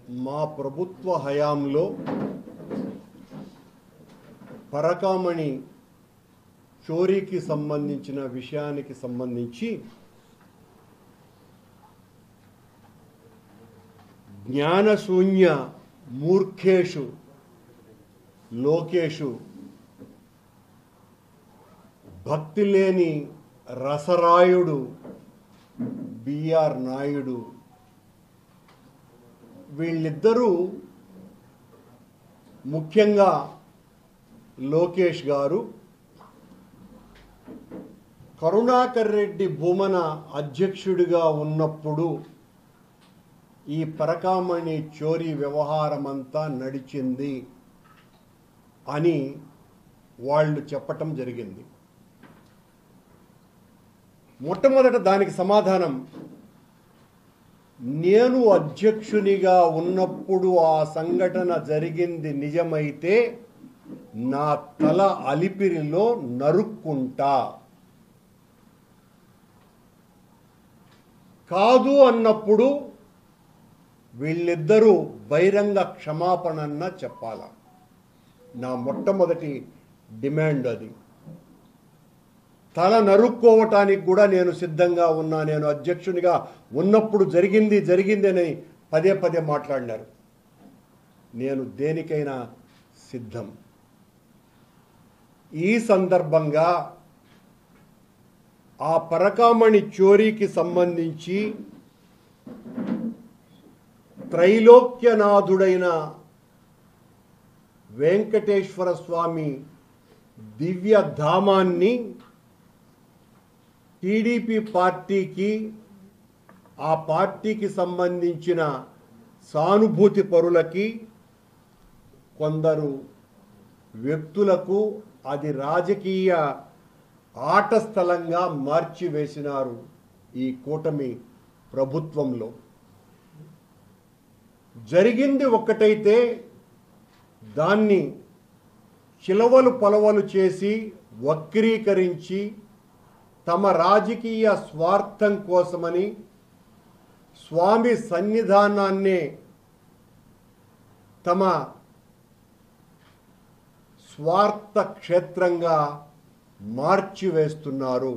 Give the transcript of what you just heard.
మా ప్రభుత్వ హయాంలో పరకామణి చోరీకి సంబంధించిన విషయానికి సంబంధించి జ్ఞానశూన్య మూర్ఖేషు లోకేషు భక్తి లేని రసరాయుడు బిఆర్ నాయుడు వీళ్ళిద్దరూ ముఖ్యంగా లోకేష్ గారు కరుణాకర్ రెడ్డి భూమన అధ్యక్షుడిగా ఉన్నప్పుడు ఈ పరకామణి చోరీ వ్యవహారమంతా నడిచింది అని వాళ్ళు చెప్పటం జరిగింది. మొట్టమొదట దానికి సమాధానం, నేను అధ్యక్షునిగా ఉన్నప్పుడు ఆ సంఘటన జరిగింది నిజమైతే నా తల అలిపిరిలో నరుక్కుంటా, కాదు అన్నప్పుడు వీళ్ళిద్దరూ బహిరంగ క్షమాపణన్న చెప్పాల. నా మొట్టమొదటి డిమాండ్ అది. తల నరుక్కోవటానికి కూడా నేను సిద్ధంగా ఉన్నా, నేను అధ్యక్షునిగా ఉన్నప్పుడు జరిగింది అని పదే పదే మాట్లాడినారు. నేను దేనికైనా సిద్ధం. ఈ సందర్భంగా ఆ పరకామణి చోరీకి సంబంధించి త్రైలోక్యనాథుడైన వెంకటేశ్వర స్వామి దివ్యధామాన్ని టీడీపీ పార్టీకి, ఆ పార్టీకి సంబంధించిన సానుభూతి పరులకి, కొందరు వ్యక్తులకు అది రాజకీయ ఆట స్థలంగా మార్చివేసినారు ఈ కూటమి ప్రభుత్వంలో. జరిగింది ఒక్కటైతే దాన్ని చిలవలు పొలవలు చేసి వక్రీకరించి తమ రాజకీయ స్వార్థం కోసమని స్వామి సన్నిధానాన్నే తమ స్వార్థ క్షేత్రంగా మార్చివేస్తున్నారు.